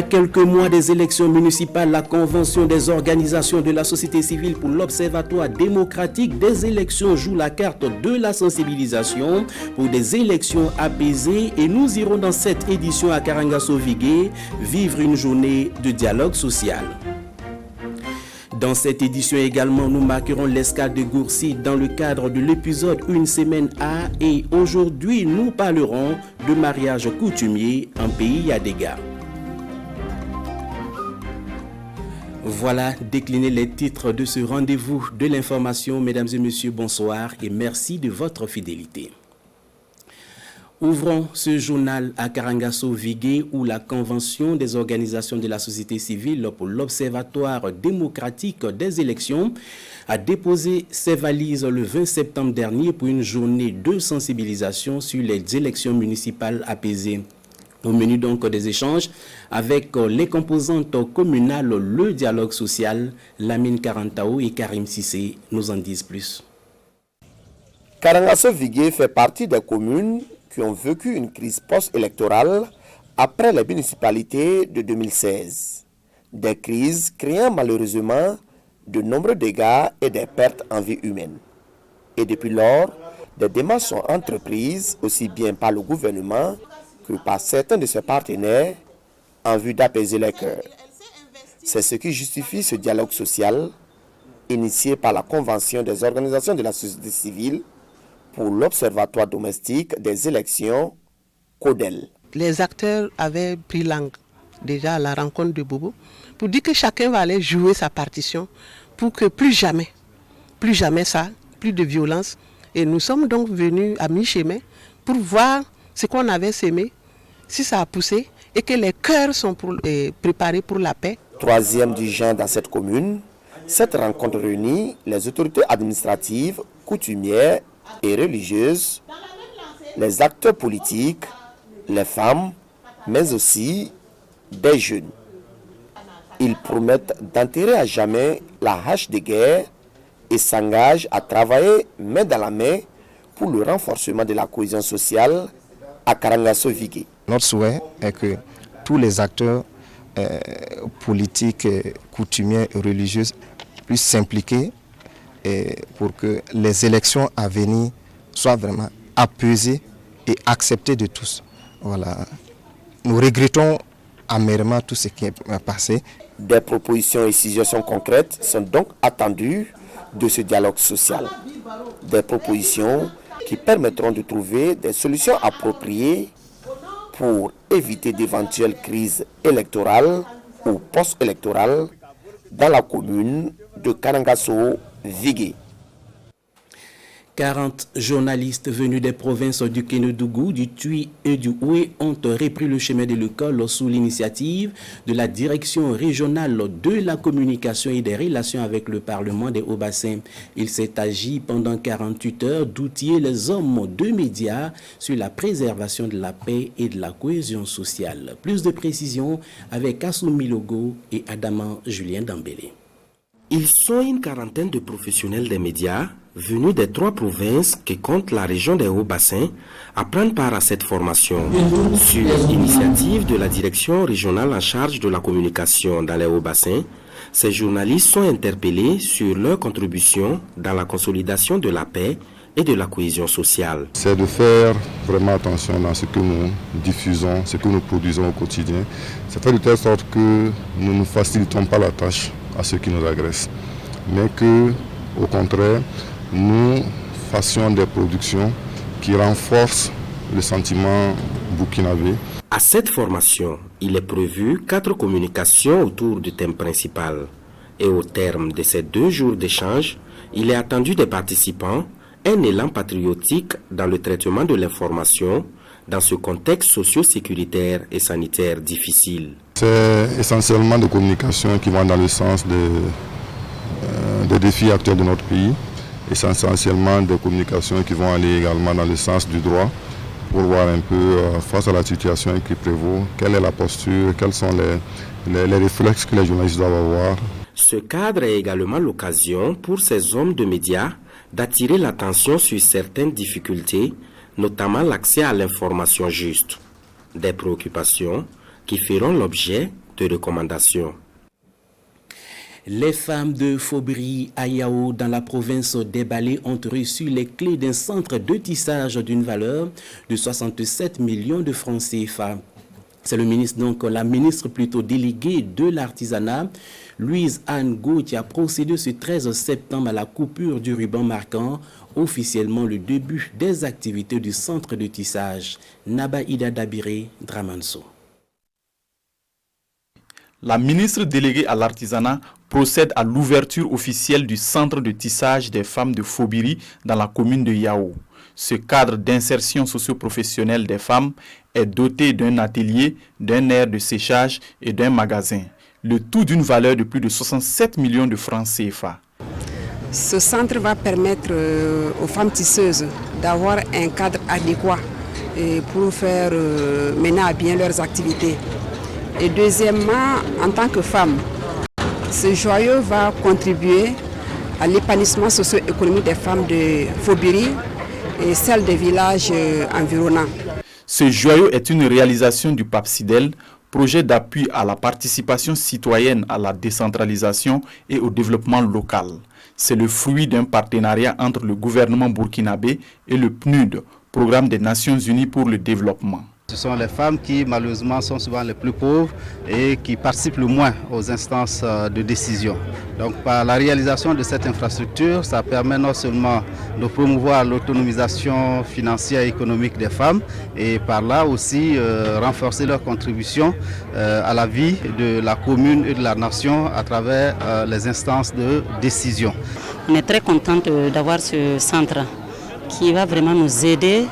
quelques mois des élections municipales, la Convention des organisations de la société civile pour l'Observatoire démocratique des élections joue la carte de la sensibilisation pour des élections apaisées et nous irons dans cette édition à Karangaso-Vigué vivre une journée de dialogue social. Dans cette édition également, nous marquerons l'escale de Gourcy dans le cadre de l'épisode Une semaine A et aujourd'hui, nous parlerons de mariage coutumier en pays Yadéga. Voilà décliner les titres de ce rendez-vous de l'information. Mesdames et messieurs, bonsoir et merci de votre fidélité. Ouvrons ce journal à Karangaso-Vigué où la Convention des organisations de la société civile pour l'Observatoire démocratique des élections a déposé ses valises le 20 septembre dernier pour une journée de sensibilisation sur les élections municipales apaisées. Au menu donc des échanges avec les composantes communales, le dialogue social, Lamine Karantao et Karim Sissé nous en disent plus. Karangaso-Vigué fait partie des communes qui ont vécu une crise post-électorale après les municipalités de 2016. Des crises créant malheureusement de nombreux dégâts et des pertes en vie humaine. Et depuis lors, des démarches sont entreprises aussi bien par le gouvernement que par certains de ses partenaires en vue d'apaiser les cœurs. C'est ce qui justifie ce dialogue social initié par la Convention des organisations de la société civile pour l'Observatoire domestique des élections, CODEL. Les acteurs avaient pris langue déjà à la rencontre de Bobo pour dire que chacun va aller jouer sa partition pour que plus jamais ça, plus de violence. Et nous sommes donc venus à mi-chemin pour voir ce qu'on avait sémé, si ça a poussé et que les cœurs sont préparés pour la paix. Troisième du genre dans cette commune, cette rencontre réunit les autorités administratives, coutumières et religieuses, les acteurs politiques, les femmes, mais aussi des jeunes. Ils promettent d'enterrer à jamais la hache de guerre et s'engagent à travailler main dans la main pour le renforcement de la cohésion sociale à Karangaso-Vigué. Notre souhait est que tous les acteurs politiques, coutumiers et religieux puissent s'impliquer pour que les élections à venir soient vraiment apaisées et acceptées de tous. Voilà. Nous regrettons amèrement tout ce qui est passé. Des propositions et suggestions concrètes sont donc attendues de ce dialogue social. Des propositions qui permettront de trouver des solutions appropriées pour éviter d'éventuelles crises électorales ou post-électorales dans la commune de Karangaso-Vigué. 40 journalistes venus des provinces du Kénédougou, du Tui et du Houé ont repris le chemin de l'école sous l'initiative de la direction régionale de la communication et des relations avec le Parlement des Hauts-Bassins. Il s'est agi pendant 48 heures d'outiller les hommes de médias sur la préservation de la paix et de la cohésion sociale. Plus de précisions avec Assoumi Logo et Adama Julien Dambélé. Ils sont une quarantaine de professionnels des médias venus des 3 provinces qui comptent la région des Hauts-Bassins à prendre part à cette formation. Sur l'initiative de la direction régionale en charge de la communication dans les Hauts-Bassins, ces journalistes sont interpellés sur leur contribution dans la consolidation de la paix et de la cohésion sociale. C'est de faire vraiment attention dans ce que nous diffusons, ce que nous produisons au quotidien. C'est faire de telle sorte que nous ne facilitons pas la tâche à ceux qui nous agressent, mais que, au contraire, nous fassions des productions qui renforcent le sentiment burkinabé. À cette formation, il est prévu 4 communications autour du thème principal. Et au terme de ces 2 jours d'échange, il est attendu des participants un élan patriotique dans le traitement de l'information dans ce contexte socio-sécuritaire et sanitaire difficile. C'est essentiellement des communications qui vont dans le sens des défis actuels de notre pays. Et c'est essentiellement des communications qui vont aller également dans le sens du droit pour voir un peu face à la situation qui prévaut, quelle est la posture, quels sont les réflexes que les journalistes doivent avoir. Ce cadre est également l'occasion pour ces hommes de médias d'attirer l'attention sur certaines difficultés, notamment l'accès à l'information juste. Des préoccupations qui feront l'objet de recommandations. Les femmes de Fobiri à Yao, dans la province des Balais, ont reçu les clés d'un centre de tissage d'une valeur de 67 millions de francs CFA. C'est la ministre plutôt déléguée de l'artisanat, Louise Anne Go, qui a procédé ce 13 septembre à la coupure du ruban marquant officiellement le début des activités du centre de tissage. Naba Ida Dabiré, Dramanso. La ministre déléguée à l'artisanat procède à l'ouverture officielle du centre de tissage des femmes de Fobiri dans la commune de Yao. Ce cadre d'insertion socio-professionnelle des femmes est doté d'un atelier, d'un aire de séchage et d'un magasin, le tout d'une valeur de plus de 67 millions de francs CFA. Ce centre va permettre aux femmes tisseuses d'avoir un cadre adéquat pour faire mener à bien leurs activités. Et deuxièmement, en tant que femme, ce joyau va contribuer à l'épanouissement socio-économique des femmes de Fobiri et celles des villages environnants. Ce joyau est une réalisation du PAPSIDEL, projet d'appui à la participation citoyenne à la décentralisation et au développement local. C'est le fruit d'un partenariat entre le gouvernement burkinabé et le PNUD, Programme des Nations Unies pour le développement. Ce sont les femmes qui malheureusement sont souvent les plus pauvres et qui participent le moins aux instances de décision. Donc par la réalisation de cette infrastructure, ça permet non seulement de promouvoir l'autonomisation financière et économique des femmes et par là aussi renforcer leur contribution à la vie de la commune et de la nation à travers les instances de décision. On est très contente d'avoir ce centre qui va vraiment nous aider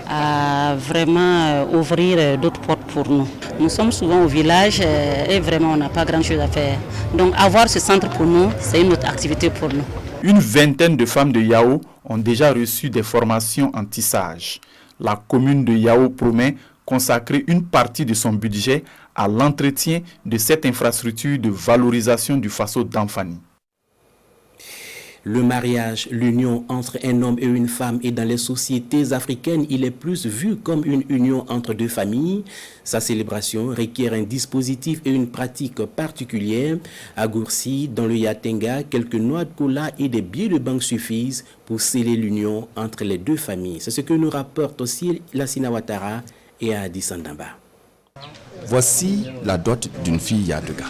à vraiment ouvrir d'autres portes pour nous. Nous sommes souvent au village et vraiment on n'a pas grand chose à faire. Donc avoir ce centre pour nous, c'est une autre activité pour nous. Une vingtaine de femmes de Yao ont déjà reçu des formations en tissage. La commune de Yao promet consacrer une partie de son budget à l'entretien de cette infrastructure de valorisation du faso d'Amfani. Le mariage, l'union entre un homme et une femme, et dans les sociétés africaines, il est plus vu comme une union entre deux familles. Sa célébration requiert un dispositif et une pratique particulière. À Goursi, dans le Yatenga, quelques noix de cola et des billets de banque suffisent pour sceller l'union entre les deux familles. C'est ce que nous rapporte aussi Lassina Ouattara et Addis Ndamba. Voici la dot d'une fille Yadega.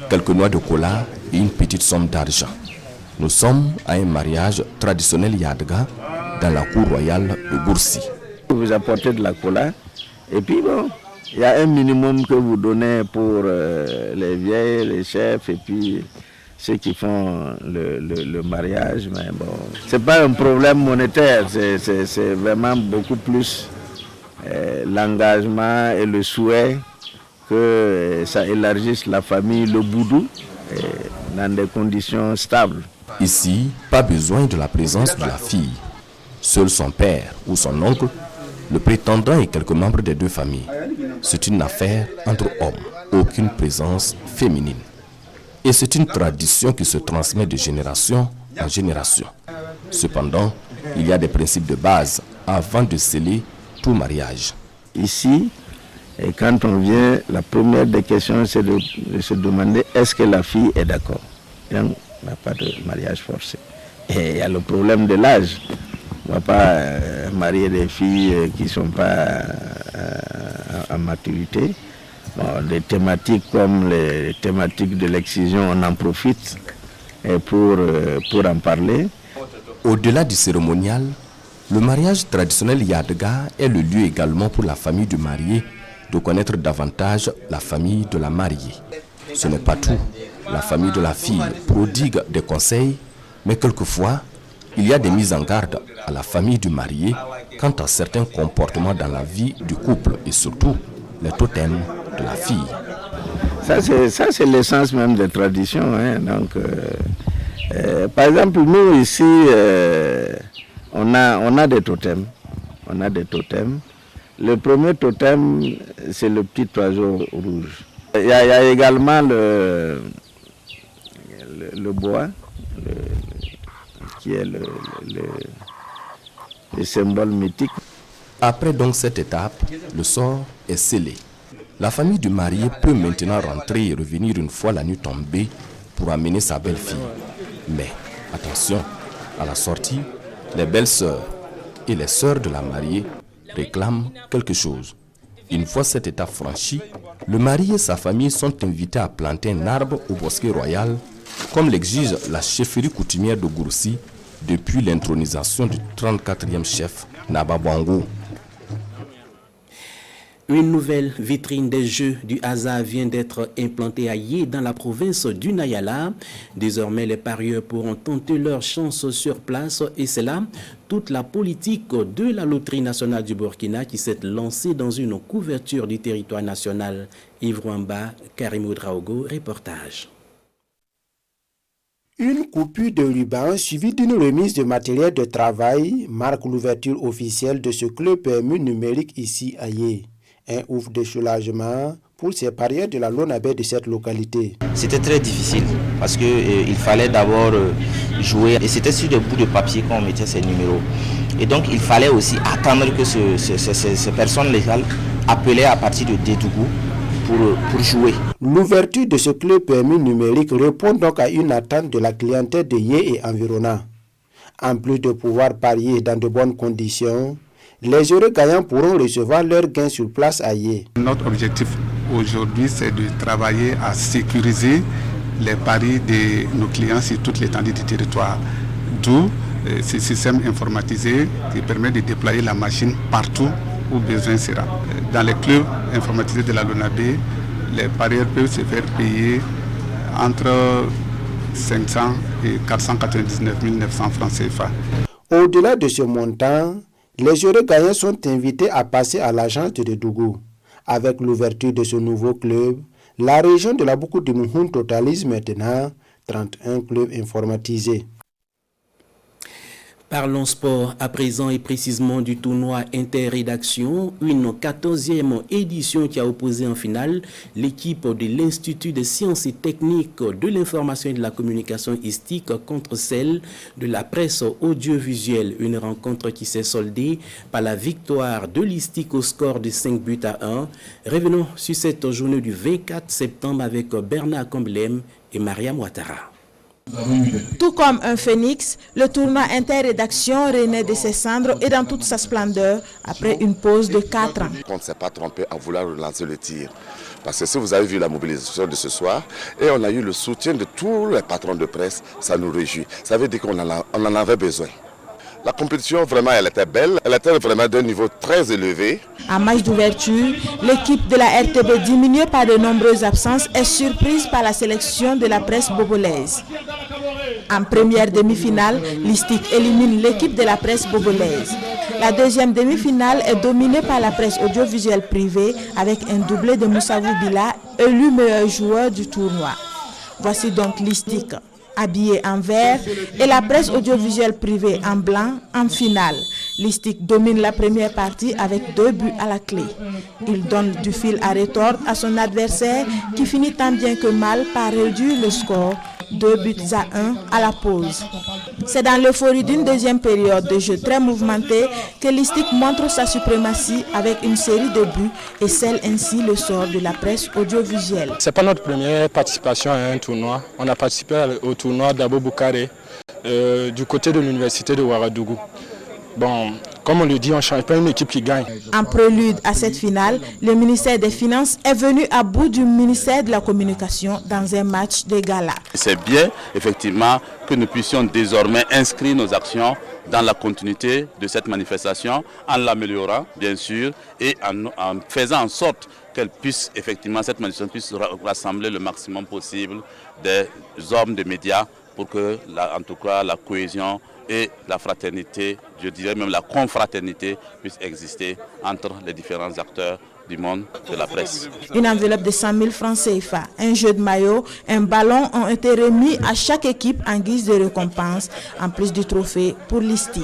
Quelques noix de cola et une petite somme d'argent. Nous sommes à un mariage traditionnel Yadega dans la cour royale de Goursi. Vous apportez de la cola et puis bon, il y a un minimum que vous donnez pour les vieilles, les chefs et puis ceux qui font le mariage. Mais bon, c'est pas un problème monétaire, c'est vraiment beaucoup plus l'engagement et le souhait que ça élargisse la famille, le boudou, dans des conditions stables. Ici, pas besoin de la présence de la fille. Seul son père ou son oncle, le prétendant et quelques membres des deux familles. C'est une affaire entre hommes, aucune présence féminine. Et c'est une tradition qui se transmet de génération en génération. Cependant, il y a des principes de base avant de sceller tout mariage. Ici, et quand on vient, la première des questions, c'est de se demander est-ce que la fille est d'accord. On n'a pas de mariage forcé. Et il y a le problème de l'âge. On ne va pas marier des filles qui ne sont pas en maturité. Bon, des thématiques comme les thématiques de l'excision, on en profite pour en parler. Au-delà du cérémonial, le mariage traditionnel Yadega est le lieu également pour la famille du marié de connaître davantage la famille de la mariée. Ce n'est pas tout. La famille de la fille prodigue des conseils, mais quelquefois, il y a des mises en garde à la famille du marié quant à certains comportements dans la vie du couple et surtout les totems de la fille. Ça, c'est l'essence même des traditions. Hein. Donc, par exemple, nous ici, on a des totems. On a des totems. Le premier totem, c'est le petit oiseau rouge. Il y a également le bois, qui est le symbole mythique. Après donc cette étape, le sort est scellé. La famille du marié peut maintenant rentrer et revenir une fois la nuit tombée pour amener sa belle-fille. Mais attention, à la sortie, les belles-sœurs et les sœurs de la mariée réclament quelque chose. Une fois cette étape franchie, le marié et sa famille sont invités à planter un arbre au bosquet royal, comme l'exige la chefferie coutumière de Goursi depuis l'intronisation du 34e chef Nababwango. Une nouvelle vitrine des jeux du hasard vient d'être implantée à Yé dans la province du Nayala. Désormais, les parieurs pourront tenter leur chance sur place et c'est là toute la politique de la Loterie nationale du Burkina qui s'est lancée dans une couverture du territoire national. Yves Rwamba, Karim Oudraogo, reportage. Une coupure de ruban suivie d'une remise de matériel de travail marque l'ouverture officielle de ce club PMU numérique ici à Yé. Un ouf de soulagement pour ces parieurs de la Lonabé de cette localité. C'était très difficile parce qu'il fallait d'abord jouer et c'était sur des bouts de papier qu'on mettait ces numéros. Et donc il fallait aussi attendre que ces personnes légales appelaient à partir de Dédougou pour jouer. L'ouverture de ce club PMU numérique répond donc à une attente de la clientèle de Yé et environnant. En plus de pouvoir parier dans de bonnes conditions, les heureux gagnants pourront recevoir leurs gains sur place à Yé. Notre objectif aujourd'hui, c'est de travailler à sécuriser les paris de nos clients sur toute l'étendue du territoire. D'où ce système informatisé qui permet de déployer la machine partout où besoin sera. Dans les clubs informatisés de la Lonabé, les parieurs peuvent se faire payer entre 500 et 499 900 francs CFA. Au-delà de ce montant, les heureux gagnants sont invités à passer à l'agence de Dédougou. Avec l'ouverture de ce nouveau club, la région de la Boukou de Mouhoun totalise maintenant 31 clubs informatisés. Parlons sport à présent et précisément du tournoi Interrédaction, une 14e édition qui a opposé en finale l'équipe de l'Institut des sciences et techniques de l'information et de la communication ISTIC contre celle de la presse audiovisuelle. Une rencontre qui s'est soldée par la victoire de l'ISTIC au score de 5-1. Revenons sur cette journée du 24 septembre avec Bernard Comblem et Mariam Ouattara. Tout comme un phénix, le tournoi Interrédaction renaît de ses cendres et dans toute sa splendeur après une pause de 4 ans. On ne s'est pas trompé à vouloir relancer le tir. Parce que si vous avez vu la mobilisation de ce soir, et on a eu le soutien de tous les patrons de presse, ça nous réjouit. Ça veut dire qu'on en avait besoin. La compétition, vraiment, elle était belle. Elle était vraiment d'un niveau très élevé. En match d'ouverture, l'équipe de la RTB, diminuée par de nombreuses absences, est surprise par la sélection de la presse bobolaise. En première demi-finale, l'ISTIC élimine l'équipe de la presse bobolaise. La deuxième demi-finale est dominée par la presse audiovisuelle privée avec un doublé de Moussavou Bila, élu meilleur joueur du tournoi. Voici donc l'ISTIC habillé en vert et la presse audiovisuelle privée en blanc en finale. L'ISTIC domine la première partie avec 2 buts à la clé. Il donne du fil à retordre à son adversaire qui finit tant bien que mal par réduire le score 2-1 à la pause. C'est dans l'euphorie d'une deuxième période de jeu très mouvementée que l'ISTIC montre sa suprématie avec une série de buts et scelle ainsi le sort de la presse audiovisuelle. Ce n'est pas notre première participation à un tournoi. On a participé au tournoi d'Abo Boukaré du côté de l'université de Ouagadougou. Bon, comme on le dit, on ne change pas une équipe qui gagne. En prélude à cette finale, le ministère des Finances est venu à bout du ministère de la Communication dans un match de gala. C'est bien, effectivement, que nous puissions désormais inscrire nos actions dans la continuité de cette manifestation, en l'améliorant, bien sûr, et en faisant en sorte qu'elle puisse, effectivement, cette manifestation puisse rassembler le maximum possible des hommes des médias pour que, en tout cas, la cohésion et la fraternité, je dirais même la confraternité, puisse exister entre les différents acteurs du monde de la presse. Une enveloppe de 100 000 francs CFA, un jeu de maillot, un ballon ont été remis à chaque équipe en guise de récompense, en plus du trophée pour l'ISTIC.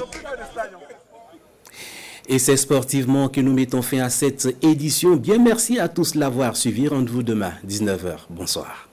Et c'est sportivement que nous mettons fin à cette édition. Bien merci à tous de l'avoir suivi. Rendez-vous demain, 19h. Bonsoir.